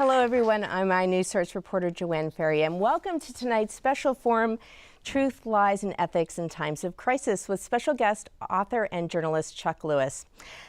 Hello, everyone. I'm iNews Source reporter Joanne Ferry, and welcome to tonight's special forum, Truth, Lies, and Ethics in Times of Crisis, with special guest, author and journalist Chuck Lewis.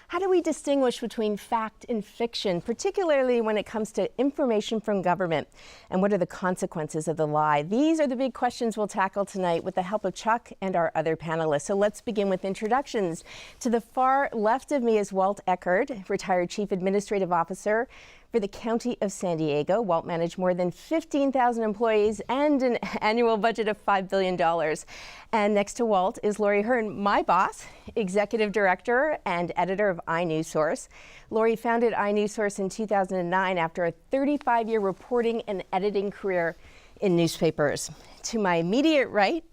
How do we distinguish between fact and fiction, particularly when it comes to information from government? And what are the consequences of the lie? These are the big questions we'll tackle tonight with the help of Chuck and our other panelists. So let's begin with introductions. To the far left of me is Walt Eckert, retired Chief Administrative Officer for the County of San Diego. Walt managed more than 15,000 employees and an annual budget of $5 billion. And next to Walt is Lori Hearn, my boss, Executive Director and Editor of iNews Source. Lori founded iNews Source in 2009 after a 35-year reporting and editing career in newspapers. To my immediate right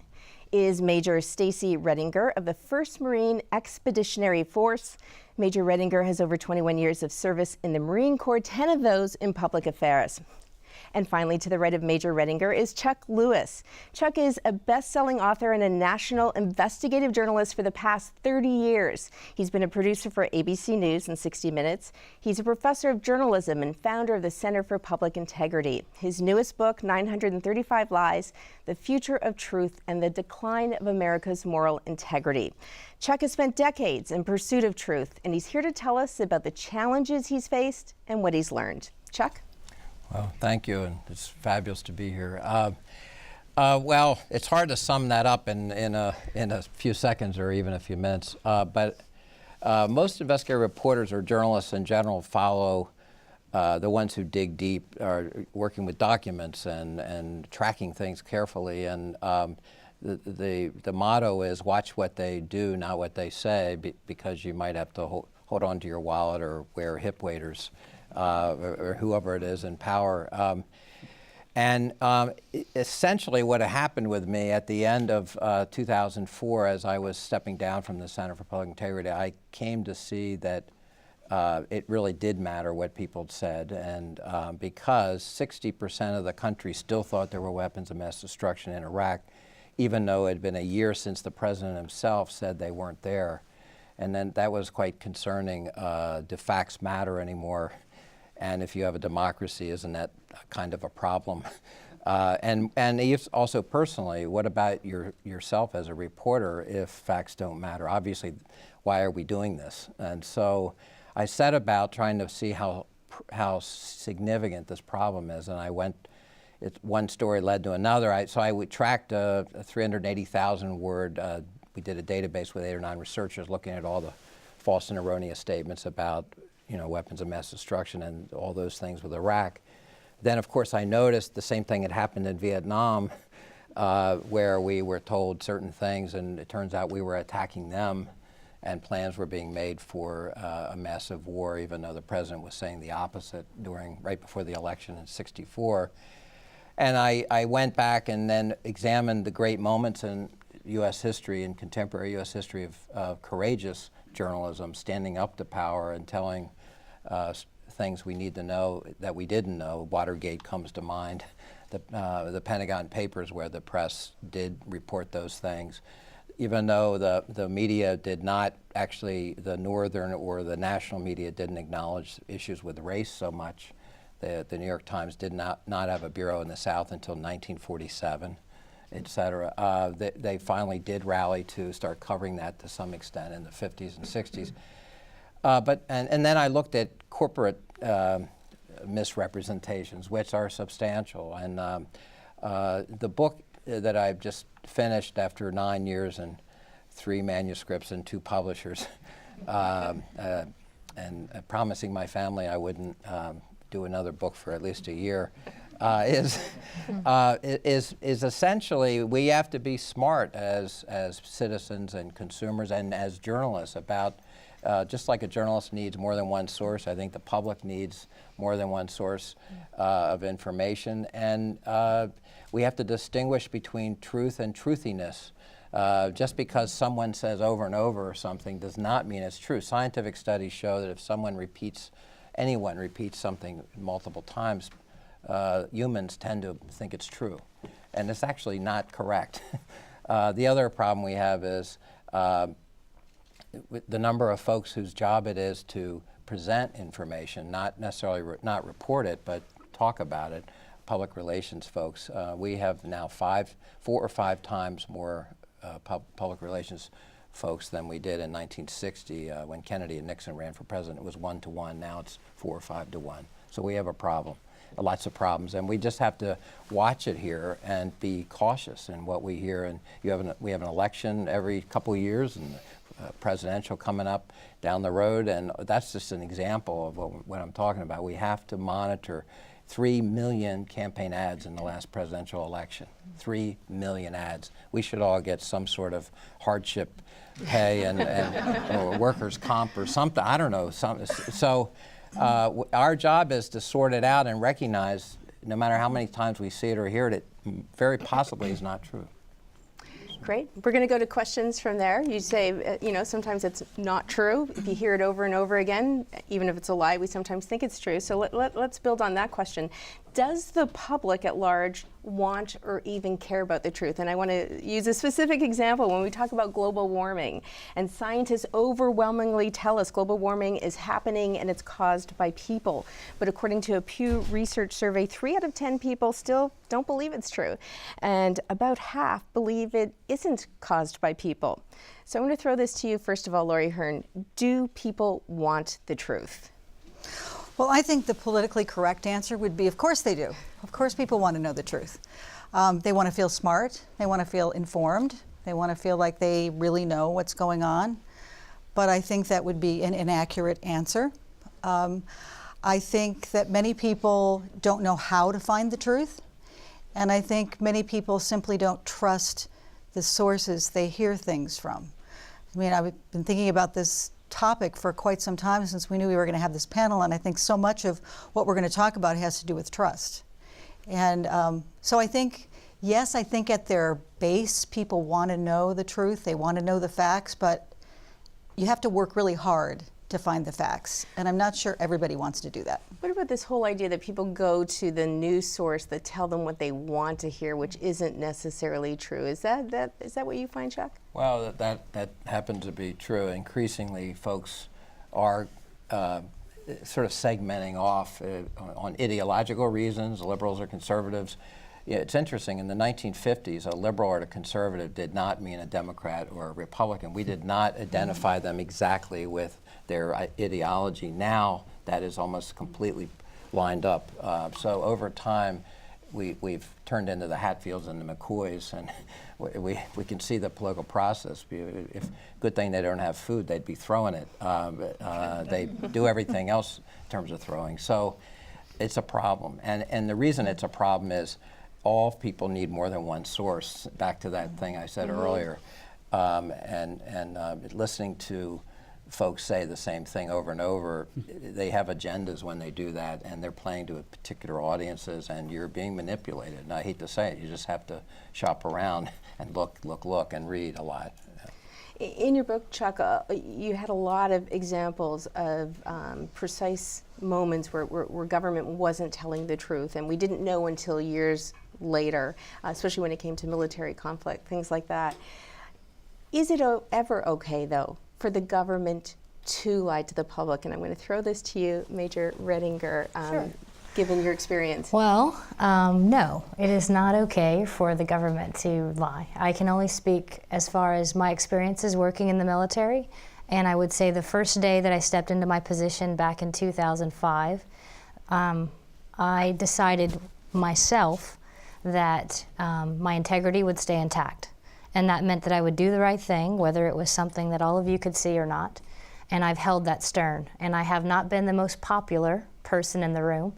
is Major Stacy Redinger of the 1st Marine Expeditionary Force. Major Redinger has over 21 years of service in the Marine Corps, 10 of those in public affairs. And finally, to the right of Major Redinger is Chuck Lewis. Chuck is a best-selling author and a national investigative journalist for the past 30 years. He's been a producer for ABC News and 60 Minutes. He's a professor of journalism and founder of the Center for Public Integrity. His newest book, 935 Lies, The Future of Truth and the Decline of America's Moral Integrity. Chuck has spent decades in pursuit of truth, and he's here to tell us about the challenges he's faced and what he's learned. Chuck? Well, thank you, and it's fabulous to be here. Well, it's hard to sum that up in a few seconds or even a few minutes, but most investigative reporters or journalists in general follow the ones who dig deep, are working with documents and tracking things carefully, and the motto is watch what they do, not what they say, because you might have to hold on to your wallet or wear hip waders. Or whoever it is in power. Essentially what happened with me at the end of 2004, as I was stepping down from the Center for Public Integrity, I came to see that it really did matter what people said, and because 60% of the country still thought there were weapons of mass destruction in Iraq, even though it had been a year since the president himself said they weren't there. And then that was quite concerning. Do facts matter anymore? And if you have a democracy, isn't that kind of a problem? And also personally, what about yourself as a reporter if facts don't matter? Obviously, why are we doing this? And so I set about trying to see how significant this problem is, and one story led to another. So I tracked a 380,000 word, we did a database with 8 or 9 researchers looking at all the false and erroneous statements about weapons of mass destruction and all those things with Iraq. Then, of course, I noticed the same thing had happened in Vietnam, where we were told certain things, and it turns out we were attacking them, and plans were being made for a massive war, even though the president was saying the opposite right before the election in '64. And I went back and then examined the great moments in U.S. history, in contemporary U.S. history, of courageous journalism, standing up to power and telling things we need to know that we didn't know. Watergate comes to mind. The Pentagon Papers, where the press did report those things, even though the media did not actually, the northern or the national media didn't acknowledge issues with race so much. The New York Times did not have a bureau in the South until 1947. Et cetera. They finally did rally to start covering that to some extent in the 50s and 60s. And then I looked at corporate misrepresentations, which are substantial. And the book that I've just finished after 9 years and 3 manuscripts and 2 publishers, and promising my family I wouldn't do another book for at least a year, is essentially we have to be smart as citizens and consumers and as journalists about, just like a journalist needs more than one source, I think the public needs more than one source of information, and we have to distinguish between truth and truthiness. Just because someone says over and over something does not mean it's true. Scientific studies show that if anyone repeats something multiple times, humans tend to think it's true, and it's actually not correct. The other problem we have is the number of folks whose job it is to present information, not necessarily not report it, but talk about it, public relations folks. We have now 4 or 5 times more public relations folks than we did in 1960 when Kennedy and Nixon ran for president. It was 1 to 1. Now it's 4 or 5 to 1. So we have a problem, lots of problems, and we just have to watch it here and be cautious in what we hear. And we have an election every couple of years, and presidential coming up down the road, and that's just an example of what I'm talking about. We have to monitor 3 million campaign ads in the last presidential election. 3 million ads. We should all get some sort of hardship pay and or workers' comp or something. I don't know. So our job is to sort it out and recognize, no matter how many times we see it or hear it, it very possibly is not true. Great. We're going to go to questions from there. You say, sometimes it's not true. If you hear it over and over again, even if it's a lie, we sometimes think it's true. So let's build on that question. Does the public at large want or even care about the truth? And I want to use a specific example when we talk about global warming. And scientists overwhelmingly tell us global warming is happening and it's caused by people. But according to a Pew Research survey, 3 out of 10 people still don't believe it's true. And about half believe it isn't caused by people. So I'm going to throw this to you, first of all, Lori Hearn. Do people want the truth? Well, I think the politically correct answer would be, of course they do. Of course people want to know the truth. They want to feel smart. They want to feel informed. They want to feel like they really know what's going on. But I think that would be an inaccurate answer. I think that many people don't know how to find the truth. And I think many people simply don't trust the sources they hear things from. I mean, I've been thinking about this topic for quite some time since we knew we were going to have this panel, and I think so much of what we're going to talk about has to do with trust. And so I think, yes, I think at their base people want to know the truth, they want to know the facts, but you have to work really hard to find the facts, and I'm not sure everybody wants to do that. What about this whole idea that people go to the news source that tell them what they want to hear, which isn't necessarily true? Is that what you find, Chuck? Well, that happens to be true. Increasingly, folks are sort of segmenting off on ideological reasons, liberals or conservatives. Yeah, it's interesting, in the 1950s, a liberal or a conservative did not mean a Democrat or a Republican. We did not identify them exactly with their ideology. Now that is almost completely lined up. So over time, we've turned into the Hatfields and the McCoys, and we can see the political process. Good thing they don't have food, they'd be throwing it. They do everything else in terms of throwing. So it's a problem. And the reason it's a problem is all people need more than one source, back to that thing I said earlier. Listening to folks say the same thing over and over, they have agendas when they do that, and they're playing to particular audiences, and you're being manipulated. And I hate to say it, you just have to shop around and look, and read a lot. In your book, Chuck, you had a lot of examples of precise moments where government wasn't telling the truth, and we didn't know until years later, especially when it came to military conflict, things like that. Is it ever okay, though, for the government to lie to the public? And I'm going to throw this to you, Major Redinger, Sure. Given your experience. Well, no, it is not okay for the government to lie. I can only speak as far as my experiences working in the military, and I would say the first day that I stepped into my position back in 2005, I decided myself that my integrity would stay intact. And that meant that I would do the right thing, whether it was something that all of you could see or not. And I've held that stern. And I have not been the most popular person in the room.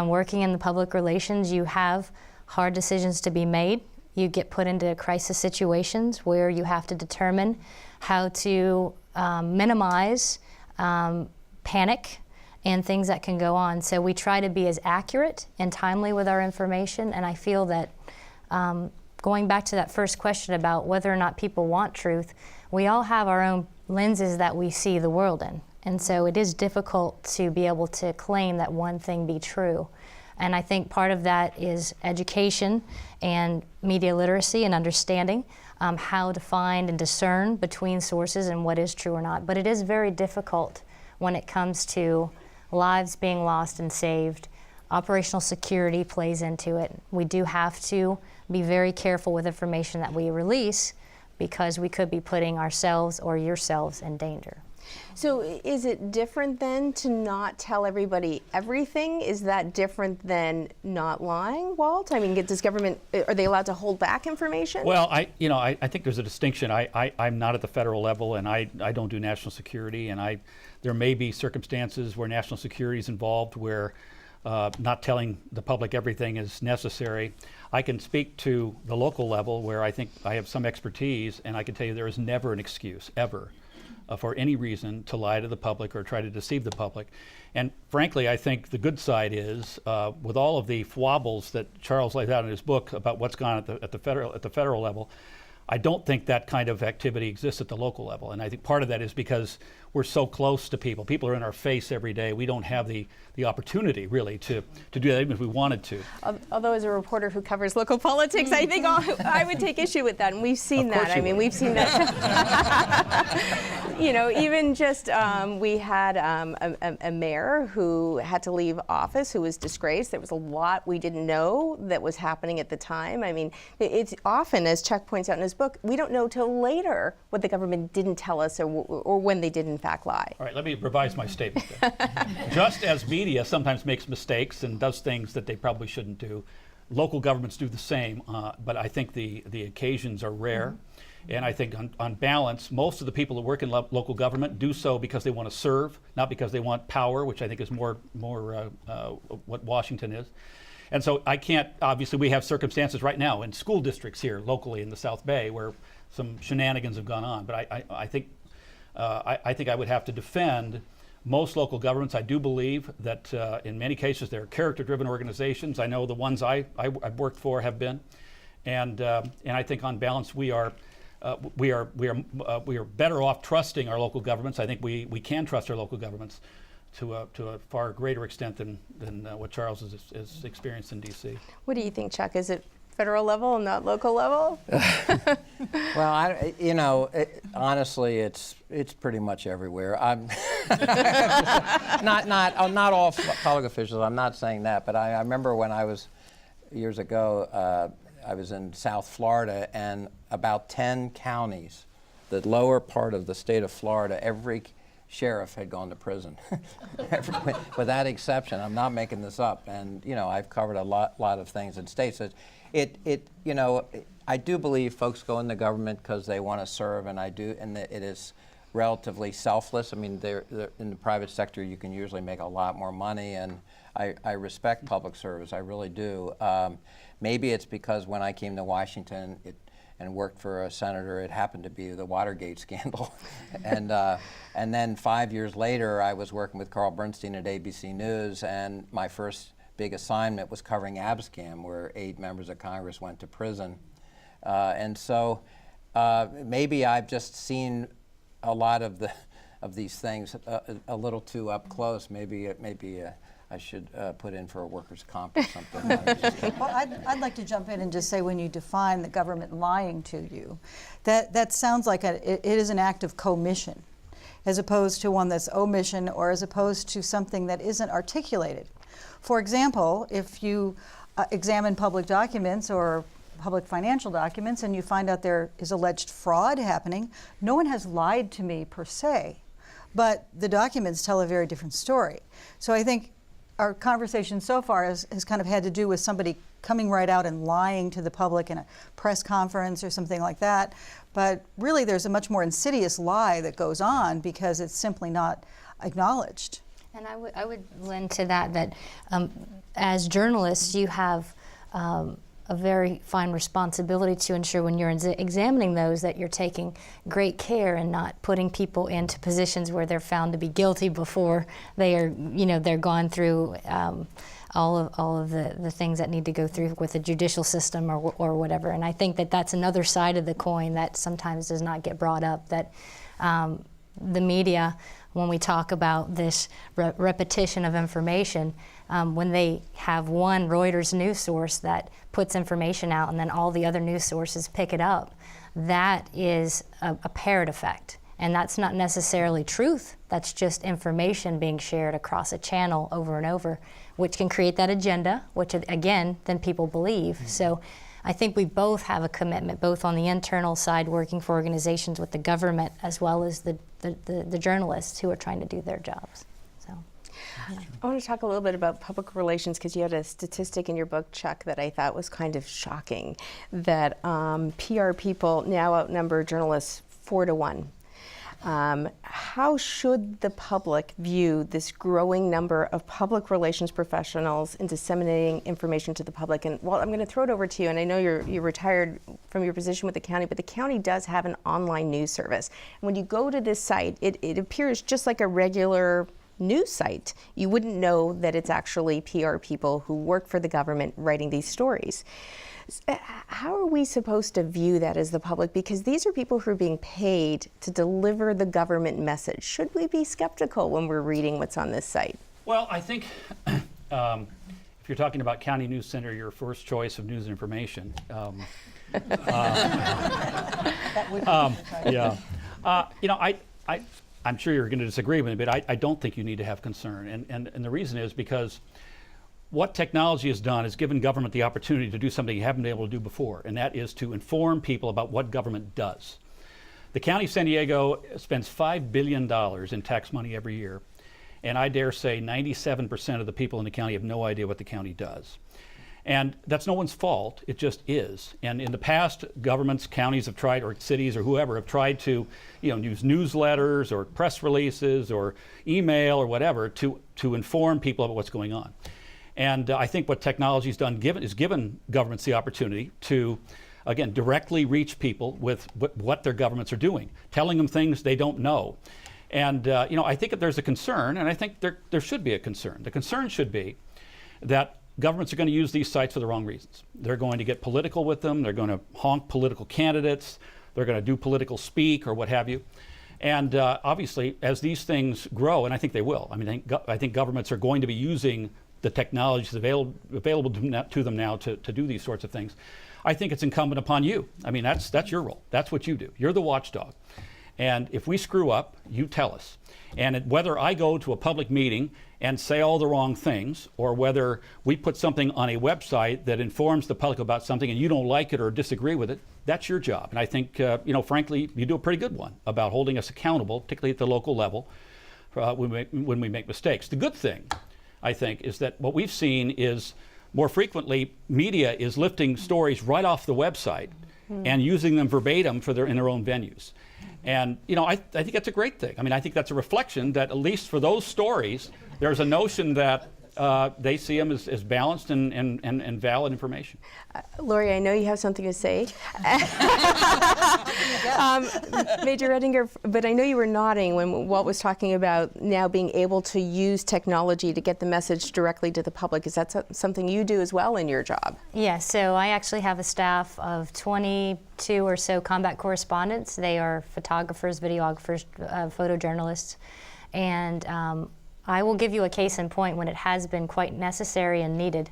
Working in the public relations, you have hard decisions to be made. You get put into crisis situations where you have to determine how to minimize panic and things that can go on. So we try to be as accurate and timely with our information, and I feel that going back to that first question about whether or not people want truth, we all have our own lenses that we see the world in. And so it is difficult to be able to claim that one thing be true. And I think part of that is education and media literacy and understanding how to find and discern between sources and what is true or not. But it is very difficult when it comes to lives being lost and saved, Operational security plays into it. We do have to be very careful with information that we release because we could be putting ourselves or yourselves in danger. So is it different then to not tell everybody everything? Is that different than not lying, Walt? I mean, does government, are they allowed to hold back information? Well, I think there's a distinction. I'm not at the federal level, and I don't do national security, and there may be circumstances where national security is involved where not telling the public everything is necessary. I can speak to the local level where I think I have some expertise, and I can tell you there is never an excuse, ever, for any reason to lie to the public or try to deceive the public. And frankly, I think the good side is, with all of the foibles that Charles lays out in his book about what's gone at the federal level, I don't think that kind of activity exists at the local level. And I think part of that is because we're so close to people. People are in our face every day. We don't have the opportunity, really, to do that, even if we wanted to. Although as a reporter who covers local politics, I think I would take issue with that. And we've seen that. I mean, we've seen that. You know, even just we had a mayor who had to leave office, who was disgraced. There was a lot we didn't know that was happening at the time. I mean, it's often, as Chuck points out in his book, we don't know till later what the government didn't tell us or when they did in fact lie. All right, let me revise my statement then. Just as media sometimes makes mistakes and does things that they probably shouldn't do, local governments do the same, but I think the occasions are rare. Mm-hmm. And I think on balance, most of the people that work in local government do so because they want to serve, not because they want power, which I think is more what Washington is. And so I can't, obviously we have circumstances right now in school districts here locally in the South Bay where some shenanigans have gone on. But I think I would have to defend most local governments. I do believe that in many cases they're character-driven organizations. I know the ones I've worked for have been. And I think on balance we are better off trusting our local governments. I think we can trust our local governments to a far greater extent than what Charles has experienced in D.C. What do you think, Chuck? Is it federal level and not local level? Well, honestly, it's pretty much everywhere. I'm not all public officials. I'm not saying that, but I remember when I was years ago. I was in South Florida, and about 10 counties, the lower part of the state of Florida, every sheriff had gone to prison, without exception. I'm not making this up. And I've covered a lot of things in states. I do believe folks go in the government because they want to serve, and it is relatively selfless. I mean, they're in the private sector, you can usually make a lot more money, and I respect public service. I really do. Maybe it's because when I came to Washington and worked for a senator, it happened to be the Watergate scandal. And then 5 years later, I was working with Carl Bernstein at ABC News, and my first big assignment was covering Abscam, where 8 members of Congress went to prison. And so maybe I've just seen a lot of these things a little too up close. Maybe I should put in for a workers' comp or something. Well, I'd like to jump in and just say, when you define the government lying to you, that sounds like it is an act of commission, as opposed to one that's omission, or as opposed to something that isn't articulated. For example, if you examine public documents or public financial documents and you find out there is alleged fraud happening, no one has lied to me per se, but the documents tell a very different story. So I think our conversation so far has kind of had to do with somebody coming right out and lying to the public in a press conference or something like that. But really there's a much more insidious lie that goes on because it's simply not acknowledged. And I would lend to that as journalists, you have a very fine responsibility to ensure when you're examining those that you're taking great care and not putting people into positions where they're found to be guilty before they are, they're gone through all of the things that need to go through with the judicial system or whatever. And I think that that's another side of the coin that sometimes does not get brought up, that the media, when we talk about this repetition of information, when they have one Reuters news source that puts information out and then all the other news sources pick it up, that is a parrot effect. And that's not necessarily truth. That's just information being shared across a channel over and over, which can create that agenda, which again, then people believe. So I think we both have a commitment, both on the internal side, working for organizations with the government, as well as the journalists who are trying to do their jobs. So, yeah. I want to talk a little bit about public relations, because you had a statistic in your book, Chuck, that I thought was kind of shocking, that PR people now outnumber journalists 4 to 1. How should the public view this growing number of public relations professionals in disseminating information to the public? And well, I'm going to throw it over to you, and I know you're retired from your position with the county, but the county does have an online news service. And when you go to this site, it appears just like a regular news site. You wouldn't know that it's actually PR people who work for the government writing these stories. How are we supposed to view that as the public? Because these are people who are being paid to deliver the government message. Should we be skeptical when we're reading what's on this site? Well, I think if you're talking about County News Center, your first choice of news and information. I'm sure you're going to disagree with me, but I don't think you need to have concern. And the reason is because what technology has done is given government the opportunity to do something you haven't been able to do before, and that is to inform people about what government does. The County of San Diego spends $5 billion in tax money every year, and I dare say 97% of the people in the county have no idea what the county does. And that's no one's fault, it just is. And in the past, governments, counties have tried, or cities or whoever, have tried to use newsletters or press releases or email or whatever to inform people about what's going on. And I think what technology has done is given governments the opportunity to, again, directly reach people with what their governments are doing, telling them things they don't know. And I think that there's a concern, and I think there should be a concern. The concern should be that governments are going to use these sites for the wrong reasons. They're going to get political with them. They're going to honk political candidates. They're going to do political speak or what have you. And obviously, as these things grow, and I think they will, I think governments are going to be using the technologies available to them now to do these sorts of things. I think it's incumbent upon you. That's your role. That's what you do. You're the watchdog. And if we screw up, you tell us. And whether I go to a public meeting and say all the wrong things, or whether we put something on a website that informs the public about something and you don't like it or disagree with it, that's your job. And I think, frankly, you do a pretty good one about holding us accountable, particularly at the local level, when we make mistakes. The good thing, I think, is that what we've seen is more frequently media is lifting stories right off the website and using them verbatim in their own venues. And I think that's a great thing. I think that's a reflection that, at least for those stories, there's a notion that they see them as balanced and valid information. Lori, I know you have something to say. Major Redinger, but I know you were nodding when Walt was talking about now being able to use technology to get the message directly to the public. Is that something you do as well in your job? Yeah, so I actually have a staff of 22 or so combat correspondents. They are photographers, videographers, photojournalists, and I will give you a case in point when it has been quite necessary and needed.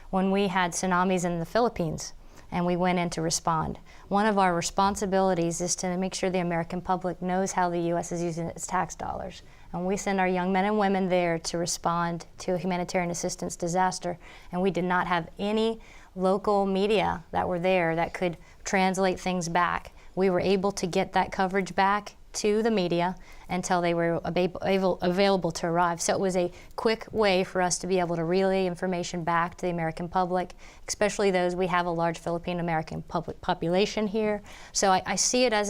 When we had tsunamis in the Philippines and we went in to respond, one of our responsibilities is to make sure the American public knows how the U.S. is using its tax dollars. And we send our young men and women there to respond to a humanitarian assistance disaster. And we did not have any local media that were there that could translate things back. We were able to get that coverage back to the media until they were available to arrive. So it was a quick way for us to be able to relay information back to the American public, especially those. We have a large Filipino-American public population here. So I see it as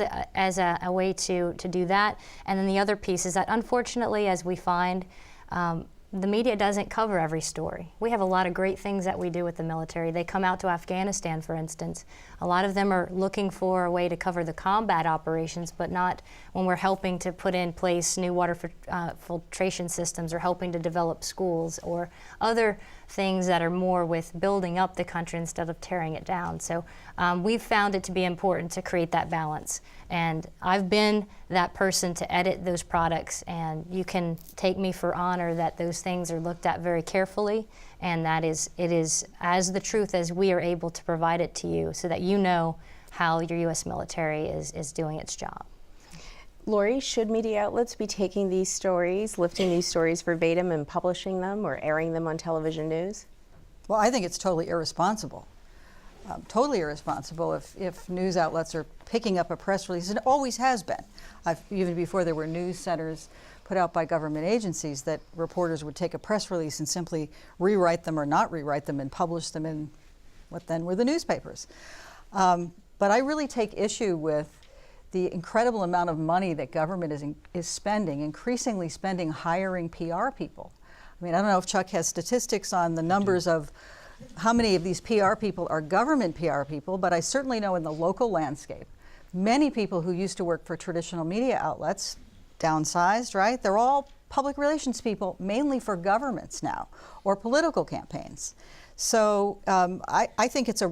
a way to do that. And then the other piece is that, unfortunately, as we find, the media doesn't cover every story. We have a lot of great things that we do with the military. They come out to Afghanistan, for instance. A lot of them are looking for a way to cover the combat operations, but not when we're helping to put in place new water filtration systems, or helping to develop schools, or other things that are more with building up the country instead of tearing it down. So we've found it to be important to create that balance. And I've been that person to edit those products, and you can take me for honor that those things are looked at very carefully, and that it is as the truth as we are able to provide it to you, so that you know how your U.S. military is doing its job. Lori, should media outlets be taking these stories, lifting these stories verbatim and publishing them or airing them on television news? Well, I think it's totally irresponsible. Totally irresponsible if news outlets are picking up a press release, and it always has been. Even before there were news centers put out by government agencies, that reporters would take a press release and simply rewrite them or not rewrite them and publish them in what then were the newspapers. But I really take issue with the incredible amount of money that government is spending, increasingly spending hiring PR people. I mean, I don't know if Chuck has statistics on the numbers of how many of these PR people are government PR people, but I certainly know in the local landscape, many people who used to work for traditional media outlets, downsized, right? They're all public relations people, mainly for governments now, or political campaigns. So I think it's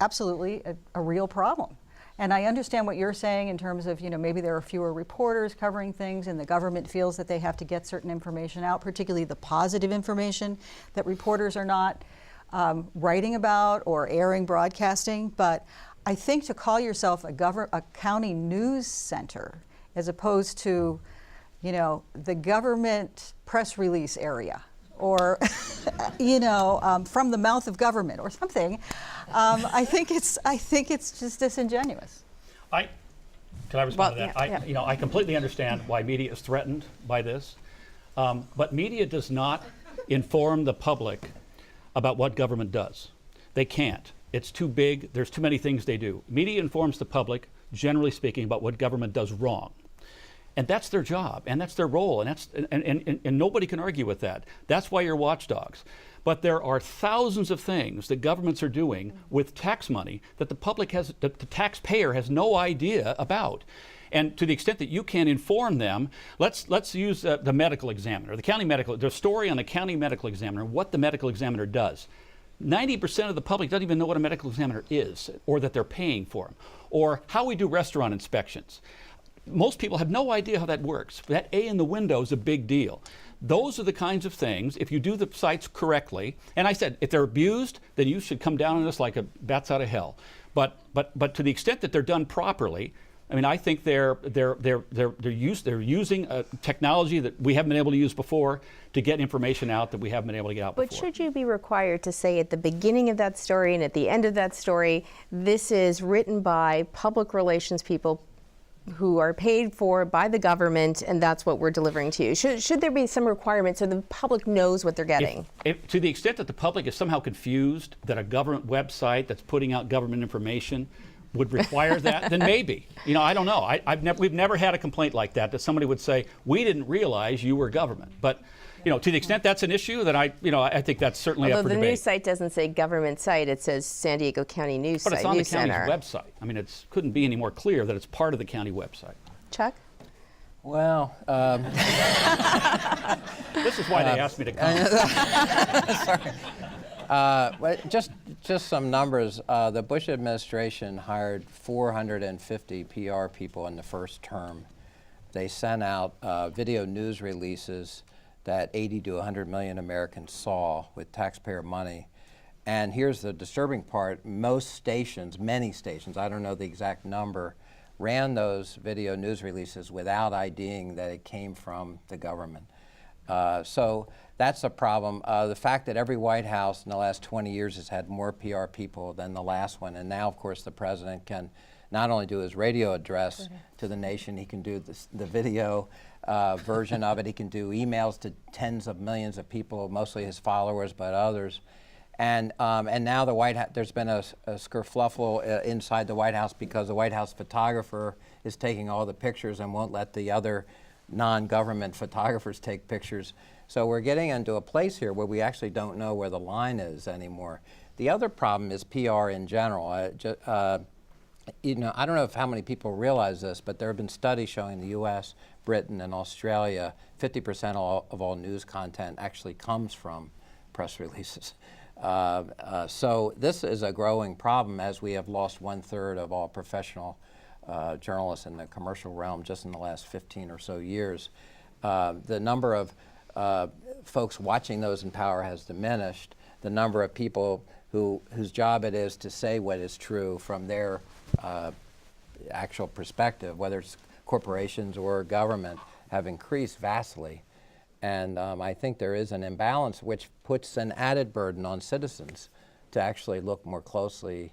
absolutely a real problem. And I understand what you're saying in terms of, maybe there are fewer reporters covering things and the government feels that they have to get certain information out, particularly the positive information that reporters are not writing about or airing, broadcasting. But I think to call yourself a county news center as opposed to, the government press release area or, from the mouth of government or something, I think it's just disingenuous. Can I respond to that? Yeah. I completely understand why media is threatened by this, but media does not inform the public about what government does. They can't. It's too big. There's too many things they do. Media informs the public, generally speaking, about what government does wrong. And that's their job, and that's their role, and nobody can argue with that. That's why you're watchdogs. But there are thousands of things that governments are doing with tax money that the taxpayer has no idea about. And to the extent that you can inform them, let's use the medical examiner, the story on the county medical examiner, what the medical examiner does. 90% of the public doesn't even know what a medical examiner is, or that they're paying for them, or how we do restaurant inspections. Most people have no idea how that works. That A in the window is a big deal. Those are the kinds of things, if you do the sites correctly, and I said, if they're abused, then you should come down on us like a bats out of hell. But to the extent that they're done properly, I mean, I think they're using a technology that we haven't been able to use before to get information out that we haven't been able to get out before. But should you be required to say at the beginning of that story and at the end of that story, this is written by public relations people who are paid for by the government, and that's what we're delivering to you? Should there be some requirement so the public knows what they're getting? If to the extent that the public is somehow confused that a government website that's putting out government information would require that, then maybe. I don't know. We've never had a complaint like that somebody would say, we didn't realize you were government. But to the extent that's an issue, then I think that's certainly up for debate. Although the news site doesn't say government site, it says San Diego County News Site. But it's on the News Center. county's website. I mean, it couldn't be any more clear that it's part of the county website. Chuck? Well, this is why they asked me to come. Sorry. Just some numbers. The Bush administration hired 450 PR people in the first term. They sent out video news releases that 80 to 100 million Americans saw with taxpayer money. And here's the disturbing part. Most stations, many stations, I don't know the exact number, ran those video news releases without IDing that it came from the government. So that's a problem. The fact that every White House in the last 20 years has had more PR people than the last one, and now, of course, the president can not only do his radio address to the nation, he can do the video version of it. He can do emails to tens of millions of people, mostly his followers, but others. And now there's been a skerfluffle inside the White House because the White House photographer is taking all the pictures and won't let the other non-government photographers take pictures. So we're getting into a place here where we actually don't know where the line is anymore. The other problem is PR in general. I don't know how many people realize this, but there have been studies showing the U.S., Britain, and Australia, 50% of all news content actually comes from press releases. So this is a growing problem as we have lost 1/3 of all professional journalists in the commercial realm just in the last 15 or so years. The number of folks watching those in power has diminished. The number of people whose job it is to say what is true from their actual perspective, whether it's corporations or government have increased vastly. And I think there is an imbalance which puts an added burden on citizens to actually look more closely.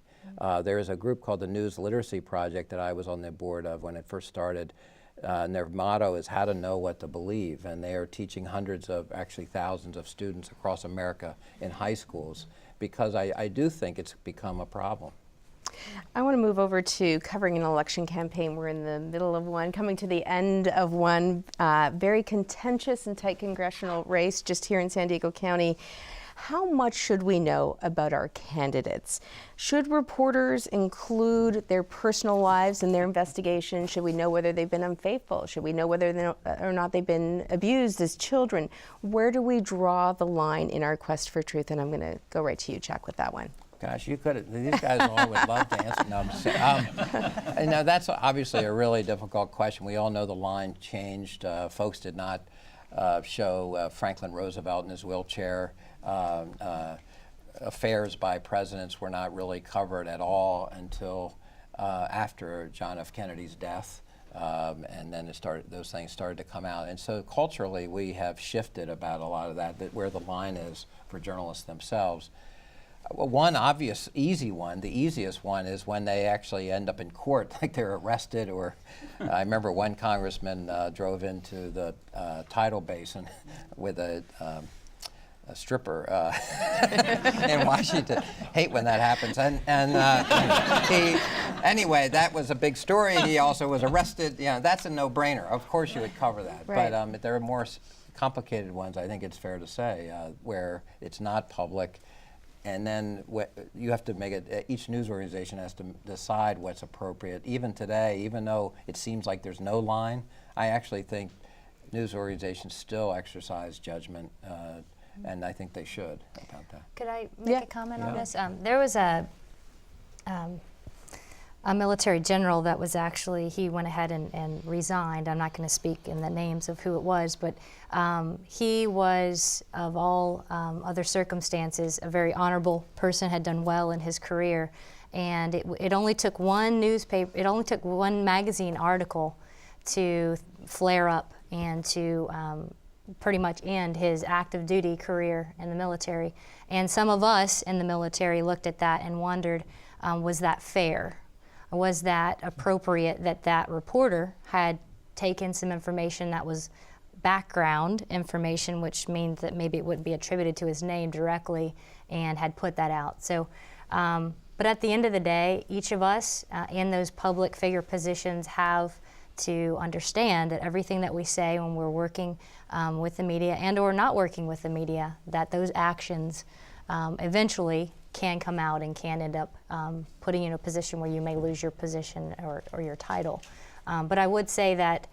There is a group called the News Literacy Project that I was on the board of when it first started. And their motto is how to know what to believe. And they are teaching hundreds of, actually thousands of students across America in high schools, because I do think it's become a problem. I want to move over to covering an election campaign. We're in the middle of one, coming to the end of one very contentious and tight congressional race just here in San Diego County. How much should we know about our candidates? Should reporters include their personal lives in their investigation? Should we know whether they've been unfaithful? Should we know whether or not they've been abused as children? Where do we draw the line in our quest for truth? And I'm going to go right to you, Chuck, with that one. Gosh, you could. These guys all would love to answer. No, I'm just saying. That's obviously a really difficult question. We all know the line changed. Folks did not show Franklin Roosevelt in his wheelchair. Affairs by presidents were not really covered at all until after John F. Kennedy's death. And then those things started to come out. And so culturally, we have shifted about a lot of that where the line is for journalists themselves. One obvious, easy one, the easiest one, is when they actually end up in court, like they're arrested, or I remember one congressman drove into the tidal basin with a stripper in Washington. Hate when that happens. Anyway, that was a big story. He also was arrested. That's a no-brainer. Of course you would cover that. Right. But there are more complicated ones, I think it's fair to say, where it's not public. And then you have to make it, each news organization has to decide what's appropriate. Even today, even though it seems like there's no line, I actually think news organizations still exercise judgment, and I think they should about that. Could I make a comment on this? There was a military general that was actually, he went ahead and resigned. I'm not going to speak in the names of who it was, but he was, of all other circumstances, a very honorable person, had done well in his career. And it only took one magazine article to flare up and to pretty much end his active duty career in the military. And some of us in the military looked at that and wondered, was that fair? Was that appropriate that that reporter had taken some information that was background information, which means that maybe it wouldn't be attributed to his name directly, and had put that out? So, but at the end of the day, each of us in those public figure positions have to understand that everything that we say when we're working with the media and or not working with the media, that those actions eventually can come out and can end up putting you in a position where you may lose your position or your title. But I would say that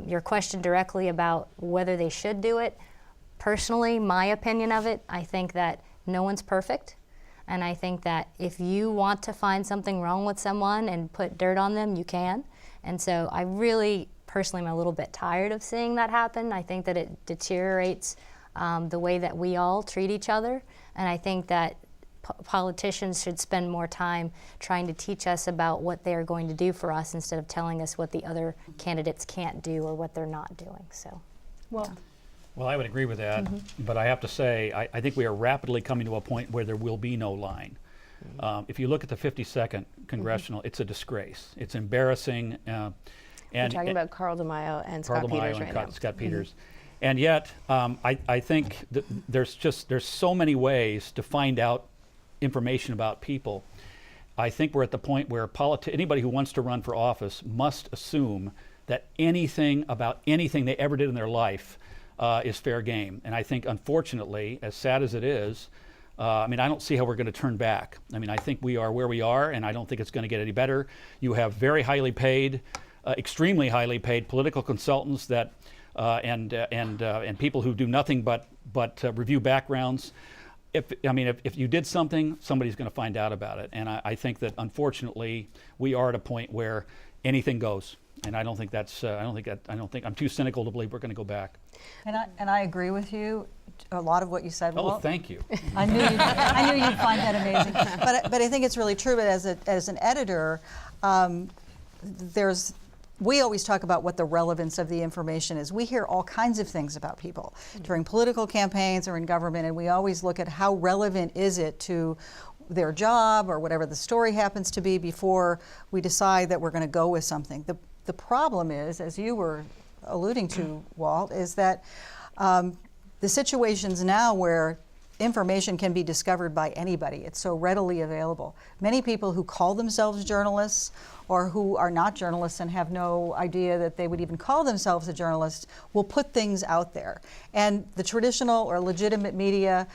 your question directly about whether they should do it, personally, my opinion of it, I think that no one's perfect. And I think that if you want to find something wrong with someone and put dirt on them, you can. And so I really, personally, am a little bit tired of seeing that happen. I think that it deteriorates the way that we all treat each other. And I think that politicians should spend more time trying to teach us about what they are going to do for us instead of telling us what the other candidates can't do or what they're not doing. So, Well, I would agree with that, but I have to say, I think we are rapidly coming to a point where there will be no line. If you look at the 52nd Congressional, it's a disgrace. It's embarrassing. we're talking about Carl DeMaio and Scott Carl Peters DeMaio right and now. Scott Peters. And yet, I think that there's so many ways to find out information about people. I think we're at the point where anybody who wants to run for office must assume that anything about anything they ever did in their life is fair game. And I think, unfortunately, as sad as it is, I don't see how we're going to turn back. I think we are where we are, and I don't think it's going to get any better. You have very highly paid, extremely highly paid political consultants that and people who do nothing but review backgrounds. If you did something, somebody's going to find out about it. And I think that, unfortunately, we are at a point where anything goes. And I don't think I'm too cynical to believe we're going to go back. And I agree with you, a lot of what you said. Oh, thank you. I knew you'd find that amazing. But I think it's really true. But as an editor, there's we always talk about what the relevance of the information is. We hear all kinds of things about people during political campaigns or in government, and we always look at how relevant is it to their job or whatever the story happens to be before we decide that we're going to go with something. The problem is, as you were alluding to, Walt, is that the situations now where information can be discovered by anybody. It's so readily available. Many people who call themselves journalists or who are not journalists and have no idea that they would even call themselves a journalist will put things out there. And the traditional or legitimate media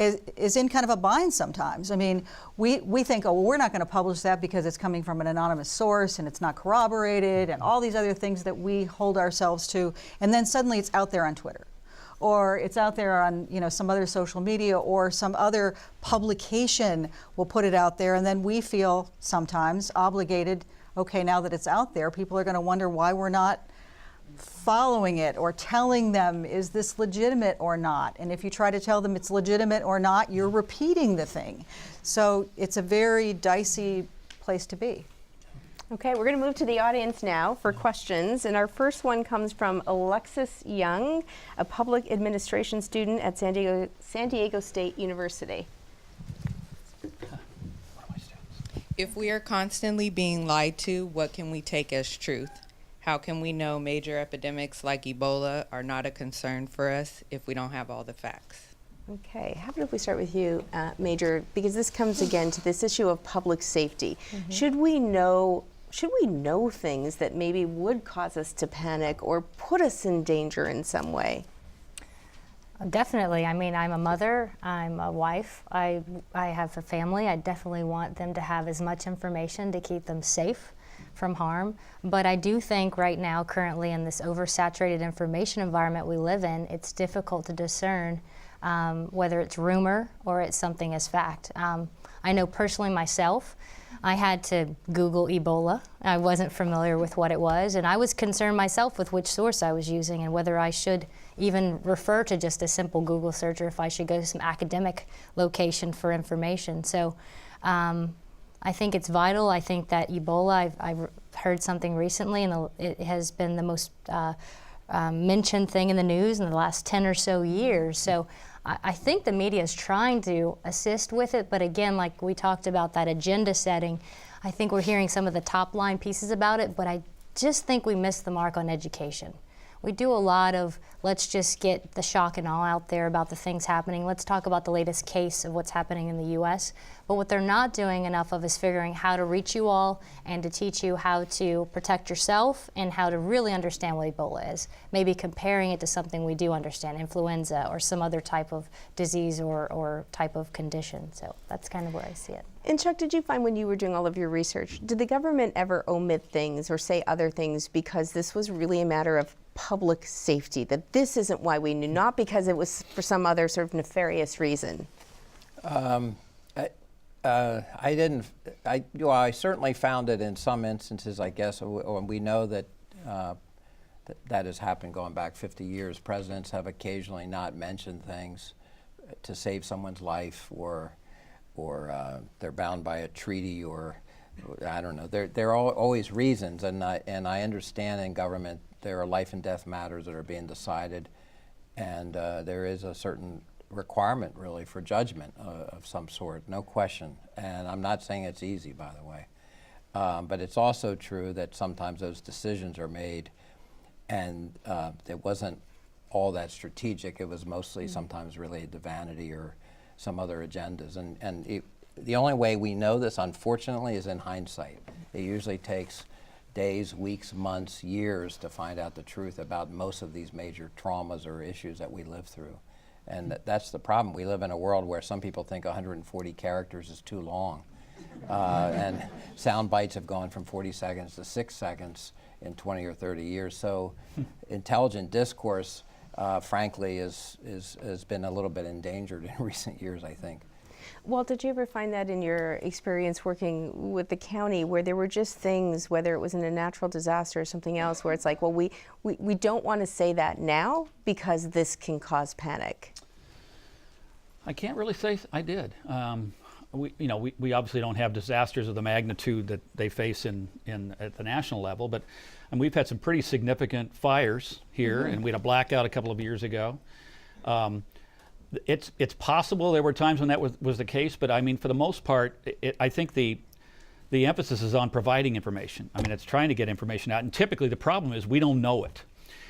is in kind of a bind sometimes. I mean, we think, oh, well, we're not going to publish that because it's coming from an anonymous source and it's not corroborated and all these other things that we hold ourselves to. And then suddenly it's out there on Twitter, or it's out there on some other social media, or some other publication will put it out there, and then we feel sometimes obligated, okay, now that it's out there, people are going to wonder why we're not following it or telling them, is this legitimate or not? And if you try to tell them it's legitimate or not, you're repeating the thing. So it's a very dicey place to be. Okay, we're going to move to the audience now for questions. And our first one comes from Alexis Young, a public administration student at San Diego State University. If we are constantly being lied to, what can we take as truth? How can we know major epidemics like Ebola are not a concern for us if we don't have all the facts? Okay, how about if we start with you, Major, because this comes again to this issue of public safety. Should we know things that maybe would cause us to panic or put us in danger in some way? Definitely. I mean, I'm a mother, I'm a wife, I have a family. I definitely want them to have as much information to keep them safe from harm. But I do think right now, currently in this oversaturated information environment we live in, it's difficult to discern whether it's rumor or it's something as fact. I know personally myself, I had to Google Ebola. I wasn't familiar with what it was, and I was concerned myself with which source I was using and whether I should even refer to just a simple Google search or if I should go to some academic location for information. So I think it's vital. I think that Ebola, I've heard something recently, and it has been the most mentioned thing in the news in the last 10 or so years. So I think the media is trying to assist with it, but again, like we talked about that agenda setting, I think we're hearing some of the top line pieces about it, but I just think we missed the mark on education. We do a lot of, let's just get the shock and awe out there about the things happening. Let's talk about the latest case of what's happening in the US. But what they're not doing enough of is figuring how to reach you all and to teach you how to protect yourself and how to really understand what Ebola is. Maybe comparing it to something we do understand, influenza or some other type of disease or type of condition. So that's kind of where I see it. And Chuck, did you find when you were doing all of your research, did the government ever omit things or say other things because this was really a matter of public safety, that this isn't why we knew, not because it was for some other sort of nefarious reason? I didn't. I certainly found it in some instances, I guess, or we know that that has happened going back 50 years. Presidents have occasionally not mentioned things to save someone's life, or they're bound by a treaty, or I don't know. There are always reasons, and I understand in government there are life and death matters that are being decided, and there is a certain requirement really for judgment of some sort, no question. And I'm not saying it's easy, by the way, but it's also true that sometimes those decisions are made, and it wasn't all that strategic. It was mostly sometimes related to vanity or some other agendas, and the only way we know this, unfortunately, is in hindsight. It usually takes days, weeks, months, years to find out the truth about most of these major traumas or issues that we live through. And that's the problem. We live in a world where some people think 140 characters is too long. And sound bites have gone from 40 seconds to 6 seconds in 20 or 30 years. So intelligent discourse, frankly, has been a little bit endangered in recent years, I think. Well, did you ever find that in your experience working with the county where there were just things, whether it was in a natural disaster or something else, where it's like, well, we don't want to say that now because this can cause panic? I can't really say I did. we obviously don't have disasters of the magnitude that they face at the national level, but we've had some pretty significant fires here, and we had a blackout a couple of years ago. It's possible there were times when that was the case, but I mean, for the most part, I think the emphasis is on providing information. I mean, it's trying to get information out, and typically the problem is we don't know it.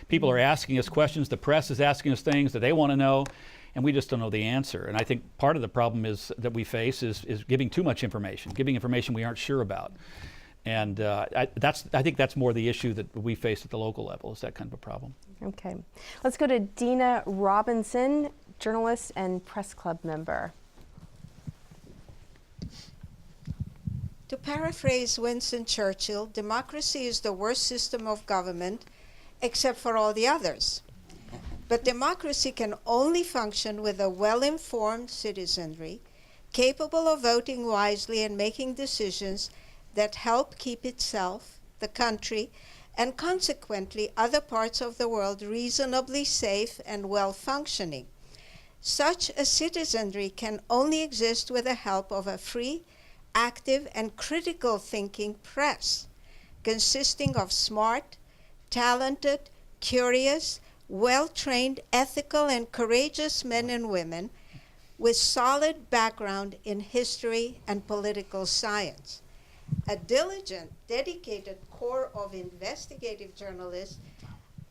People are asking us questions, the press is asking us things that they want to know, and we just don't know the answer. And I think part of the problem that we face is giving too much information, giving information we aren't sure about. And I think that's more the issue that we face at the local level, is that kind of a problem. Okay. Let's go to Dina Robinson, journalist and press club member. To paraphrase Winston Churchill, democracy is the worst system of government except for all the others. But democracy can only function with a well-informed citizenry, capable of voting wisely and making decisions that help keep itself, the country, and consequently other parts of the world reasonably safe and well-functioning. Such a citizenry can only exist with the help of a free, active, and critical thinking press, consisting of smart, talented, curious, well-trained, ethical, and courageous men and women with solid background in history and political science. A diligent, dedicated core of investigative journalists,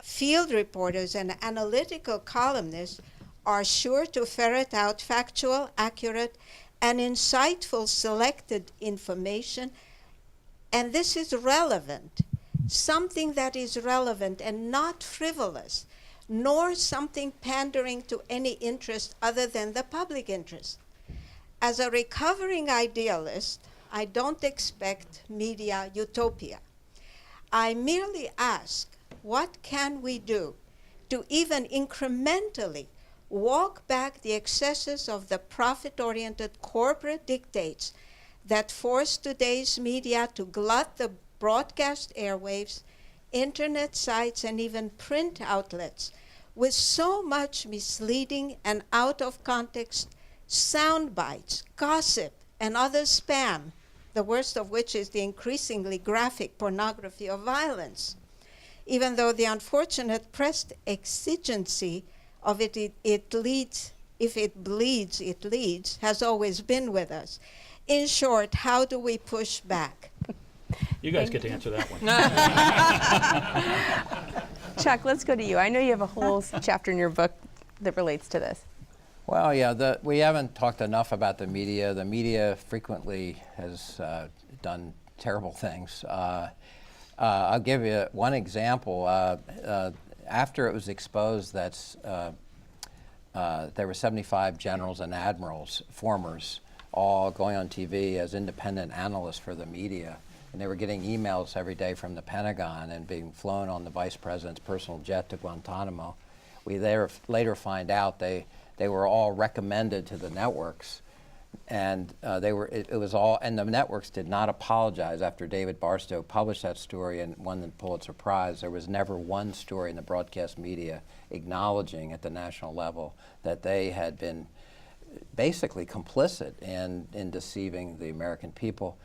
field reporters, and analytical columnists are sure to ferret out factual, accurate, and insightful selected information, and this is relevant, something that is relevant and not frivolous, nor something pandering to any interest other than the public interest. As a recovering idealist, I don't expect media utopia. I merely ask, what can we do to even incrementally walk back the excesses of the profit-oriented corporate dictates that force today's media to glut the broadcast airwaves, internet sites, and even print outlets with so much misleading and out-of-context sound bites, gossip, and other spam, the worst of which is the increasingly graphic pornography of violence. Even though the unfortunate press exigency of it leads, if it bleeds, it leads, has always been with us. In short, how do we push back? You guys get to answer that one. Chuck, let's go to you. I know you have a whole chapter in your book that relates to this. Well, yeah, we haven't talked enough about the media. The media frequently has done terrible things. I'll give you one example. After it was exposed that there were 75 generals and admirals, formers, all going on TV as independent analysts for the media, and they were getting emails every day from the Pentagon and being flown on the vice president's personal jet to Guantanamo. We later find out they were all recommended to the networks, and it was all, and the networks did not apologize after David Barstow published that story and won the Pulitzer Prize. There was never one story in the broadcast media acknowledging at the national level that they had been basically complicit in deceiving the American people.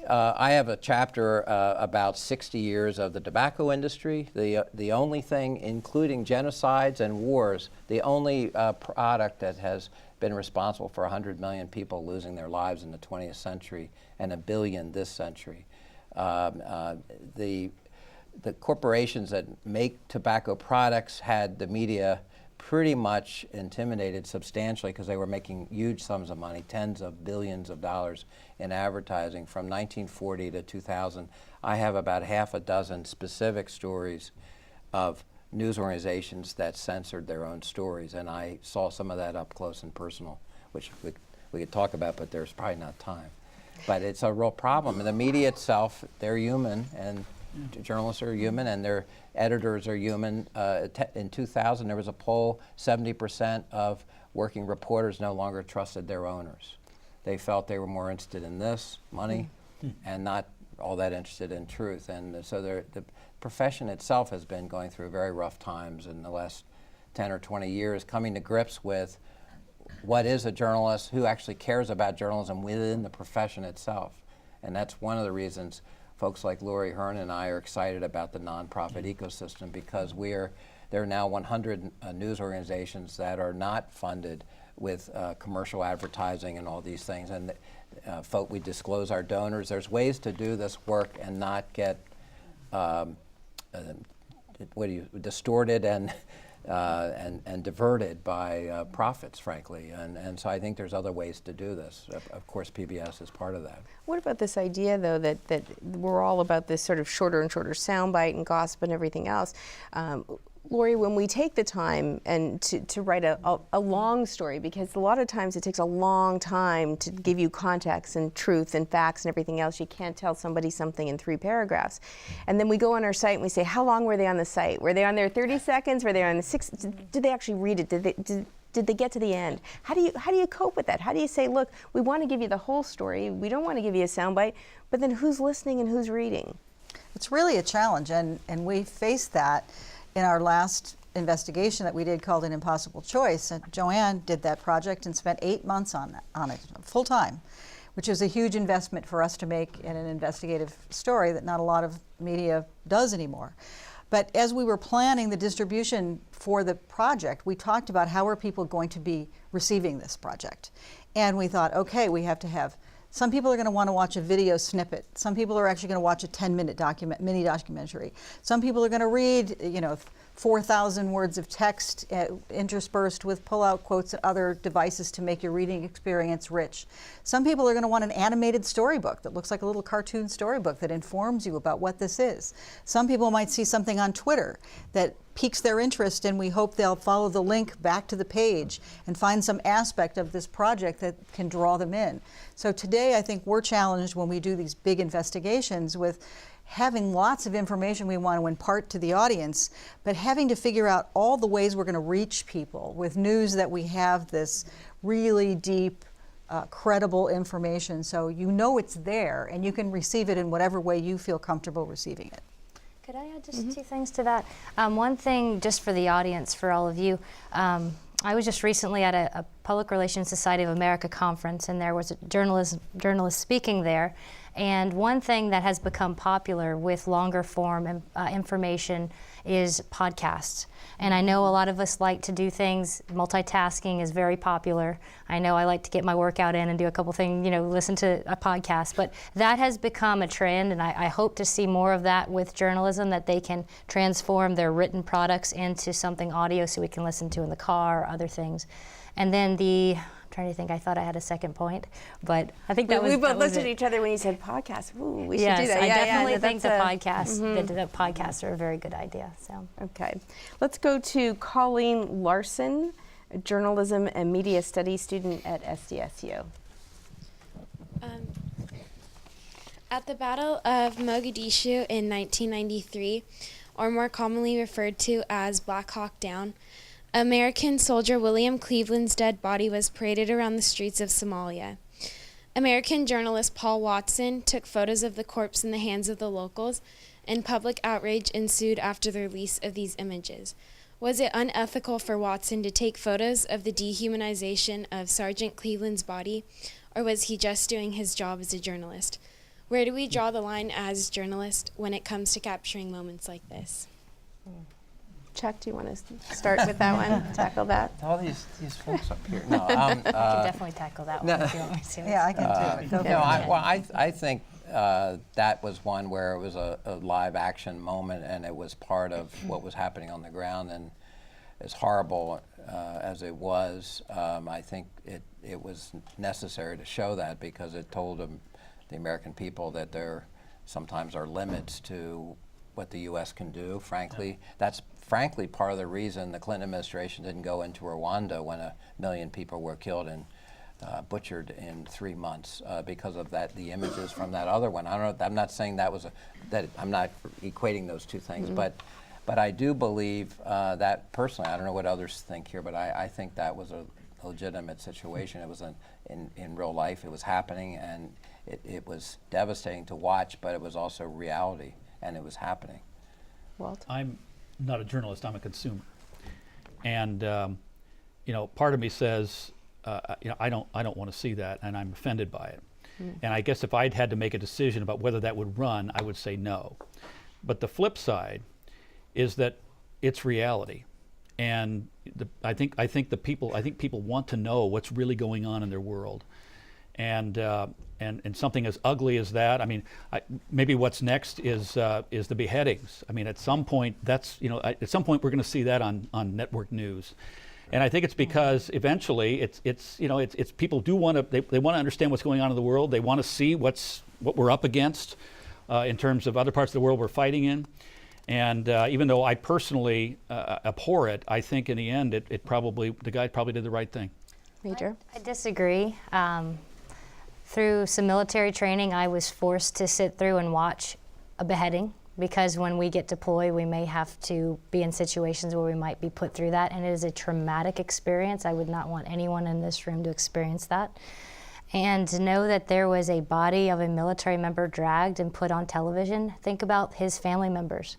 I have a chapter about 60 years of the tobacco industry. The only thing, including genocides and wars, the only product that has been responsible for 100 million people losing their lives in the 20th century and 1 billion this century. The corporations that make tobacco products had the media pretty much intimidated substantially because they were making huge sums of money, tens of billions of dollars in advertising from 1940 to 2000. I have about half a dozen specific stories of news organizations that censored their own stories, and I saw some of that up close and personal, which we could talk about, but there's probably not time. But it's a real problem. And the media itself, they're human, and journalists are human, and their editors are human. In 2000, there was a poll, 70% of working reporters no longer trusted their owners. They felt they were more interested in this, money, and not all that interested in truth. And so the profession itself has been going through very rough times in the last 10 or 20 years, coming to grips with what is a journalist, who actually cares about journalism within the profession itself. And that's one of the reasons folks like Lori Hearn and I are excited about the nonprofit ecosystem, because there are now 100 news organizations that are not funded with commercial advertising and all these things. And we disclose our donors. There's ways to do this work and not get distorted and diverted by profits, frankly. And so I think there's other ways to do this. Of course, PBS is part of that. What about this idea, though, that we're all about this sort of shorter and shorter soundbite and gossip and everything else? Lori, when we take the time and to write a long story, because a lot of times it takes a long time to give you context and truth and facts and everything else. You can't tell somebody something in 3 paragraphs. And then we go on our site and we say, how long were they on the site? Were they on there 30 seconds? Were they on the 6? Did they actually read it? Did they get to the end? How do you cope with that? How do you say, look, we want to give you the whole story. We don't want to give you a soundbite, but then who's listening and who's reading? It's really a challenge, and we faced that in our last investigation that we did called An Impossible Choice. And Joanne did that project and spent 8 months on it, full time, which is a huge investment for us to make in an investigative story that not a lot of media does anymore. But as we were planning the distribution for the project, we talked about how are people going to be receiving this project. And we thought, okay, we have to have, some people are going to want to watch a video snippet. Some people are actually going to watch a 10-minute mini documentary. Some people are going to read, 4,000 words of text interspersed with pull-out quotes and other devices to make your reading experience rich. Some people are going to want an animated storybook that looks like a little cartoon storybook that informs you about what this is. Some people might see something on Twitter that piques their interest, and we hope they'll follow the link back to the page and find some aspect of this project that can draw them in. So today I think we're challenged when we do these big investigations with having lots of information we want to impart to the audience, but having to figure out all the ways we're going to reach people with news that we have this really deep, credible information, so you know it's there and you can receive it in whatever way you feel comfortable receiving it. Could I add just 2 things to that? One thing, just for the audience, for all of you, I was just recently at a Public Relations Society of America conference, and there was a journalist speaking there. And one thing that has become popular with longer form information is podcasts. And I know a lot of us like to do things, multitasking is very popular. I know I like to get my workout in and do a couple things, listen to a podcast. But that has become a trend, and I hope to see more of that with journalism, that they can transform their written products into something audio so we can listen to in the car or other things. And then I'm trying to think, I thought I had a second point, but I think we both looked at each other when you said podcast. Ooh, we should do that. I definitely think the podcasts are a very good idea. So okay, let's go to Colleen Larson, a journalism and media studies student at SDSU. At the Battle of Mogadishu in 1993, or more commonly referred to as Black Hawk Down, American soldier William Cleveland's dead body was paraded around the streets of Somalia. American journalist Paul Watson took photos of the corpse in the hands of the locals, and public outrage ensued after the release of these images. Was it unethical for Watson to take photos of the dehumanization of Sergeant Cleveland's body, or was he just doing his job as a journalist? Where do we draw the line as journalists when it comes to capturing moments like this? Chuck, do you want to start with that one? Tackle that? All these folks up here. No, I can definitely tackle that one if you want me to. Yeah, I can too. I think that was one where it was a live action moment, and it was part of what was happening on the ground. And as horrible as it was, I think it was necessary to show that, because it told the American people that there sometimes are limits to what the U.S. can do. Frankly, that's part of the reason the Clinton administration didn't go into Rwanda when 1 million people were killed and butchered in 3 months, because of the images from that other one. I don't know. I'm not saying that I'm not equating those two things, but I do believe that personally. I don't know what others think here, but I think that was a legitimate situation. It was in real life. It was happening, and it was devastating to watch, but it was also reality, and it was happening. Walt? I'm not a journalist, I'm a consumer. And, part of me says, I don't want to see that, and I'm offended by it. And I guess if I'd had to make a decision about whether that would run, I would say no. But the flip side is that it's reality, and I think people want to know what's really going on in their world, and something as ugly as that. I mean, maybe what's next is the beheadings. I mean, at some point at some point we're going to see that on network news. And I think it's because eventually it's people do want to they want to understand what's going on in the world. They want to see what we're up against in terms of other parts of the world we're fighting in. And even though I personally abhor it, I think in the end the guy probably did the right thing. Major? I disagree. Through some military training, I was forced to sit through and watch a beheading, because when we get deployed, we may have to be in situations where we might be put through that, and it is a traumatic experience. I would not want anyone in this room to experience that. And to know that there was a body of a military member dragged and put on television, think about his family members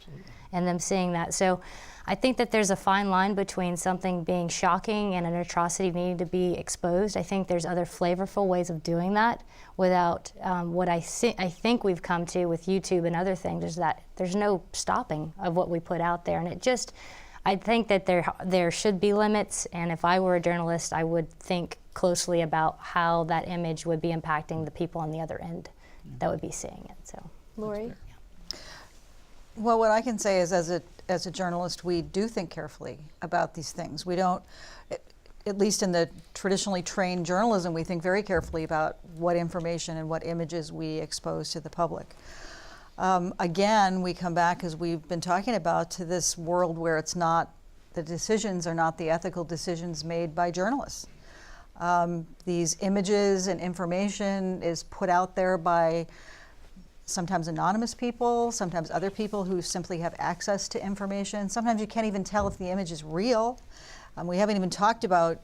and them seeing that. So I think that there's a fine line between something being shocking and an atrocity needing to be exposed. I think there's other flavorful ways of doing that without what I think we've come to with YouTube and other things, is that there's no stopping of what we put out there. And I think that there should be limits, and if I were a journalist, I would think closely about how that image would be impacting the people on the other end that would be seeing it. So, Lori? Well, what I can say is, as a journalist, we do think carefully about these things. We don't, at least in the traditionally trained journalism, we think very carefully about what information and what images we expose to the public. Again, we come back, as we've been talking about, to this world where the decisions are not the ethical decisions made by journalists. These images and information is put out there by sometimes anonymous people, sometimes other people who simply have access to information. Sometimes you can't even tell if the image is real. We haven't even talked about,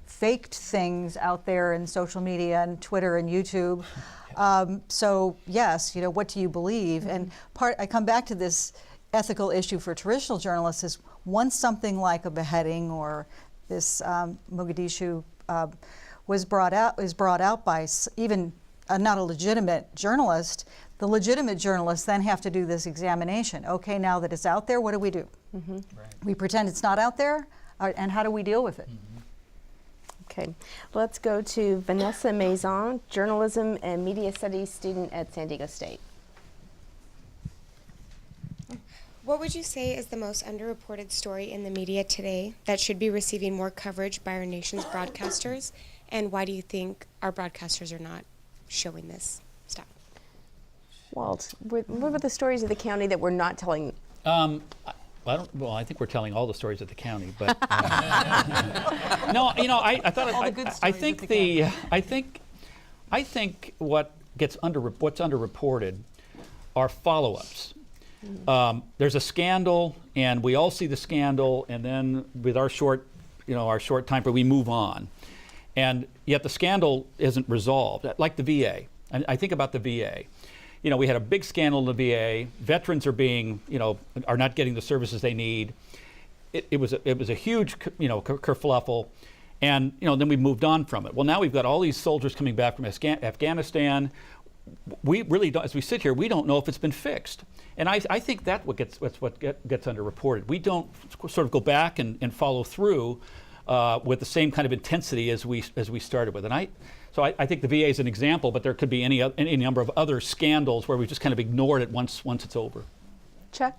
faked things out there in social media and Twitter and YouTube. So yes, what do you believe? And I come back to this ethical issue for traditional journalists is, once something like a beheading or this Mogadishu is brought out by even not a legitimate journalist, the legitimate journalists then have to do this examination. Okay, now that it's out there, what do we do? Right. We pretend it's not out there, and how do we deal with it? Okay, let's go to Vanessa Maison, journalism and media studies student at San Diego State. What would you say is the most underreported story in the media today that should be receiving more coverage by our nation's broadcasters? And why do you think our broadcasters are not showing this stuff? Walt, what were the stories of the county that we're not telling? I think we're telling all the stories of the county, but no, I thought all the good stories. I think what's underreported are follow-ups. There's a scandal, and we all see the scandal, and then with our short time frame, we move on, and yet the scandal isn't resolved. Like the VA, I think about the VA. We had a big scandal in the VA. Veterans are not getting the services they need. It was a huge, kerfluffle, and then we moved on from it. Well, now we've got all these soldiers coming back from Afghanistan. We really don't, as we sit here, we don't know if it's been fixed, and I think that's what gets underreported. We don't sort of go back and follow through with the same kind of intensity as we started with, and So I think the VA is an example, but there could be any number of other scandals where we just kind of ignored it once it's over. Chuck?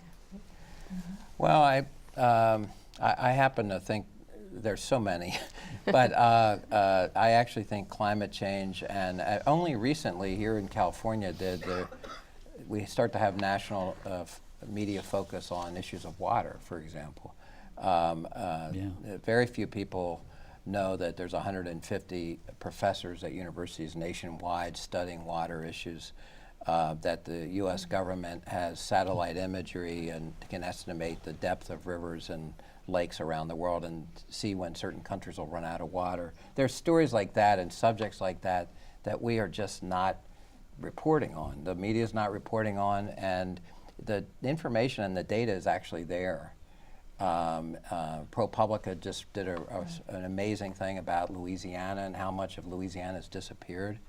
Well, I happen to think there's so many, but I actually think climate change, and only recently here in California we start to have national media focus on issues of water, for example. Very few people know that there's 150 professors at universities nationwide studying water issues, that the U.S. government has satellite imagery and can estimate the depth of rivers and lakes around the world and see when certain countries will run out of water. There's stories like that and subjects like that that we are just not reporting on. The media is not reporting on, and the information and the data is actually there. ProPublica just did an amazing thing about Louisiana and how much of Louisiana has disappeared.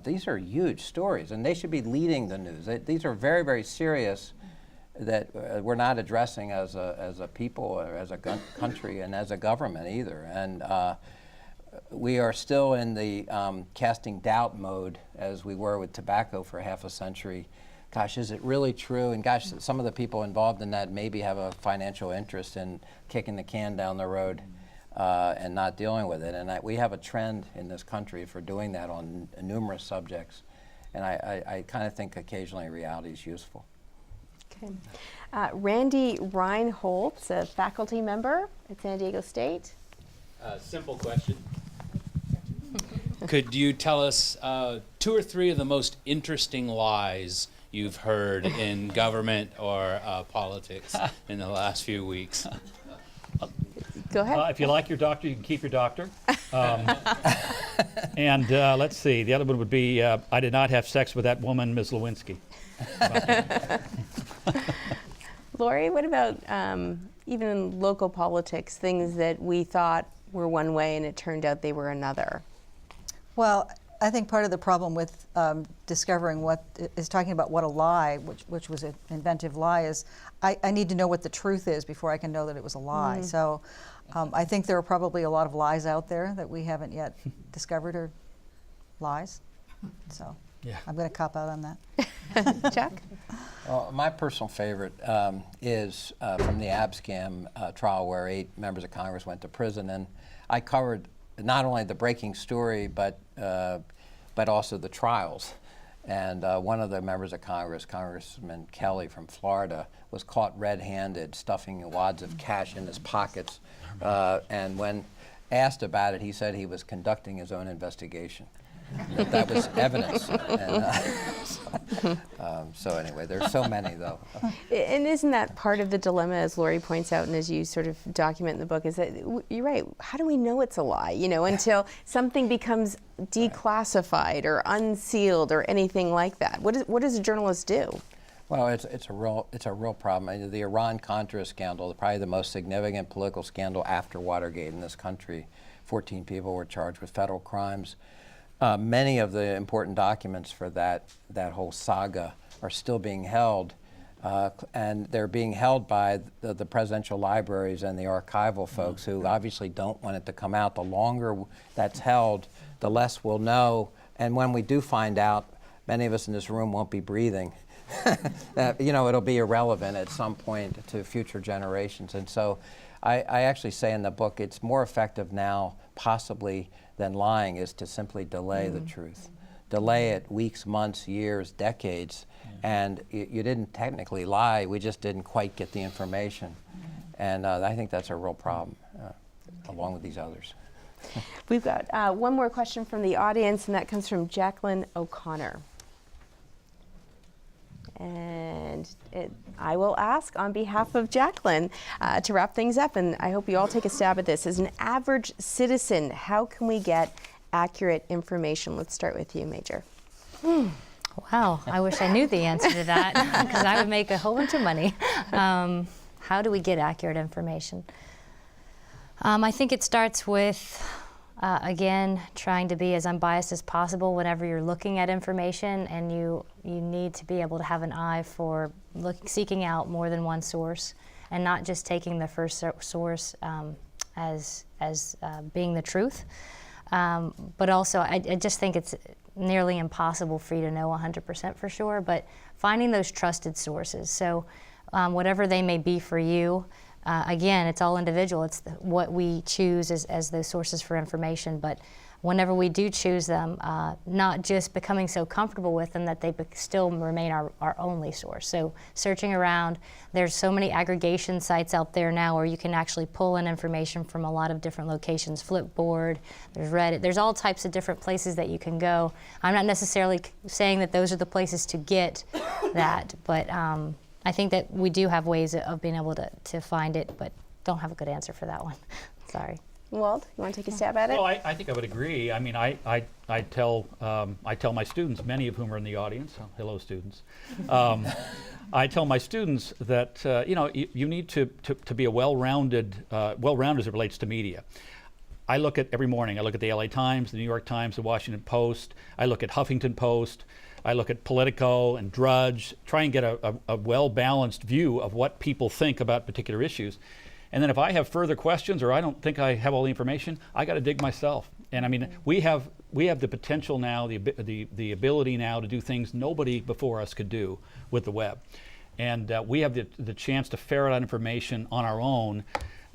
These are huge stories, and they should be leading the news. These are very, very serious that we're not addressing as a people or as a country and as a government either. And we are still in the casting doubt mode as we were with tobacco for half a century. Gosh, is it really true? And gosh, some of the people involved in that maybe have a financial interest in kicking the can down the road and not dealing with it. And we have a trend in this country for doing that on numerous subjects. And I kind of think occasionally reality is useful. Okay. Randy Reinholtz, a faculty member at San Diego State. Simple question. Could you tell us 2 or 3 of the most interesting lies you've heard in government or politics in the last few weeks? Go ahead. If you like your doctor, you can keep your doctor. And let's see, the other one would be, I did not have sex with that woman, Ms. Lewinsky. Lori, what about even in local politics, things that we thought were one way and it turned out they were another? Well, I think part of the problem with discovering what is talking about what a lie, which was an inventive lie, is I need to know what the truth is before I can know that it was a lie. So I think there are probably a lot of lies out there that we haven't yet discovered are lies. So yeah. I'm going to cop out on that. Chuck? Well, my personal favorite is from the Abscam trial where 8 members of Congress went to prison, and I covered not only the breaking story but also the trials. And one of the members of Congress, Congressman Kelly from Florida, was caught red-handed stuffing wads of cash in his pockets. And when asked about it, he said he was conducting his own investigation. That was evidence. And, so anyway, there's so many, though. And isn't that part of the dilemma, as Lori points out, and as you sort of document in the book, is that you're right, how do we know it's a lie, until something becomes declassified or unsealed or anything like that? What does a journalist do? Well, it's a real problem. The Iran-Contra scandal, probably the most significant political scandal after Watergate in this country. 14 people were charged with federal crimes. Many of the important documents for that whole saga are still being held, and they're being held by the presidential libraries and the archival folks who obviously don't want it to come out. The longer that's held, the less we'll know, and when we do find out, many of us in this room won't be breathing. It'll be irrelevant at some point to future generations. And so I actually say in the book, it's more effective now, possibly, than lying is to simply delay the truth. Delay it weeks, months, years, decades, and you didn't technically lie, we just didn't quite get the information. And I think that's a real problem, along with these others. We've got one more question from the audience, and that comes from Jacqueline O'Connor. And I will ask on behalf of Jacqueline to wrap things up, and I hope you all take a stab at this. As an average citizen, how can we get accurate information? Let's start with you, Major. Wow, I wish I knew the answer to that, because I would make a whole bunch of money. How do we get accurate information? I think it starts with again, trying to be as unbiased as possible whenever you're looking at information, and you need to be able to have an eye for seeking out more than one source, and not just taking the first source as being the truth. But also, I just think it's nearly impossible for you to know 100% for sure, but finding those trusted sources. So whatever they may be for you, again, it's all individual. It's what we choose as those sources for information. But whenever we do choose them, not just becoming so comfortable with them that they still remain our only source. So searching around, there's so many aggregation sites out there now where you can actually pull in information from a lot of different locations. Flipboard, there's Reddit, there's all types of different places that you can go. I'm not necessarily saying that those are the places to get that, but I think that we do have ways of being able to find it, but don't have a good answer for that one. Sorry. Walt, you want to take a stab at it? Well, I think I would agree. I mean, I tell my students, many of whom are in the audience. Hello, students. I tell my students that you need to be a well-rounded as it relates to media. I look at every morning. I look at the LA Times, the New York Times, the Washington Post. I look at Huffington Post. I look at Politico and Drudge. Try and get a well-balanced view of what people think about particular issues. And then if I have further questions or I don't think I have all the information, I got to dig myself. And I mean, we have the potential now, the ability now to do things nobody before us could do with the web. And we have the chance to ferret out information on our own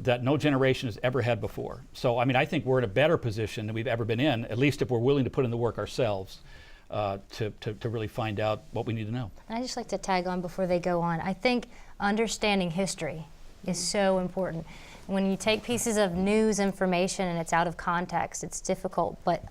that no generation has ever had before. So I mean, I think we're in a better position than we've ever been in, at least if we're willing to put in the work ourselves to really find out what we need to know. And I just like to tag on before they go on. I think understanding history is so important. When you take pieces of news information and it's out of context, it's difficult. But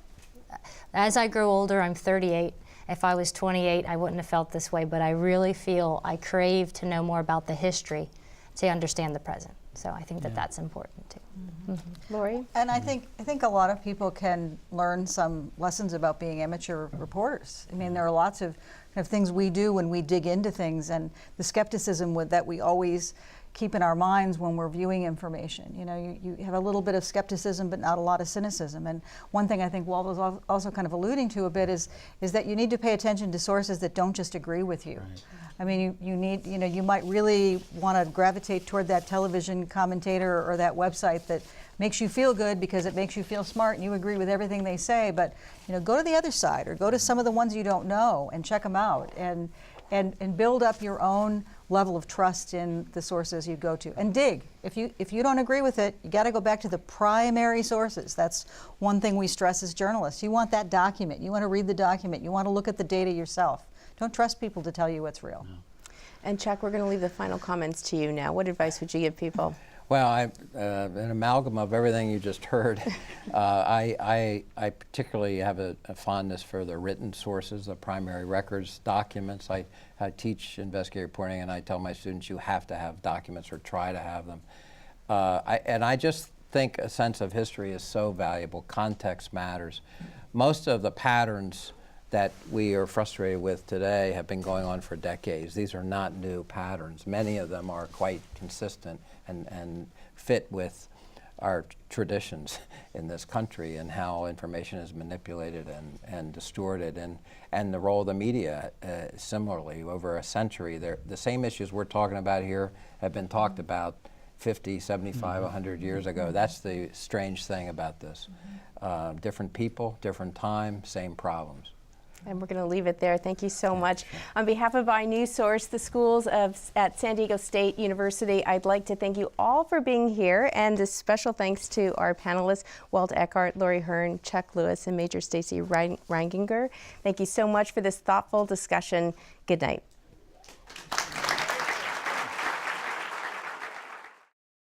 as I grow older, I'm 38. If I was 28, I wouldn't have felt this way, but I really feel I crave to know more about the history to understand the present. So I think that that's important too. Lori? And I think a lot of people can learn some lessons about being amateur reporters. I mean, there are lots of kind of things we do when we dig into things, and the skepticism that we always keep in our minds when we're viewing information. You know, you have a little bit of skepticism, but not a lot of cynicism. And one thing I think Walt was also kind of alluding to a bit is that you need to pay attention to sources that don't just agree with you. Right. I mean, you might really want to gravitate toward that television commentator or that website that makes you feel good because it makes you feel smart and you agree with everything they say. But go to the other side or go to some of the ones you don't know and check them out and build up your own level of trust in the sources you go to and dig. If you don't agree with it, you got to go back to the primary sources. That's one thing we stress as journalists. You want that document. You want to read the document. You want to look at the data yourself. Don't trust people to tell you what's real. No. And Chuck, we're going to leave the final comments to you now. What advice would you give people? Well, an amalgam of everything you just heard. I particularly have a fondness for the written sources, the primary records, documents. I teach investigative reporting, and I tell my students you have to have documents or try to have them. And I just think a sense of history is so valuable. Context matters. Most of the patterns that we are frustrated with today have been going on for decades. These are not new patterns. Many of them are quite consistent and fit with our traditions in this country and how information is manipulated and distorted, and the role of the media similarly over a century. The same issues we're talking about here have been talked about 50, 75, 100 years ago. That's the strange thing about this. Different people, different time, same problems. And we're going to leave it there. Thank you so much. On behalf of iNewsSource, the schools at San Diego State University, I'd like to thank you all for being here, and a special thanks to our panelists, Walt Eckhart, Lori Hearn, Chuck Lewis, and Major Stacy Reinginger. Thank you so much for this thoughtful discussion. Good night.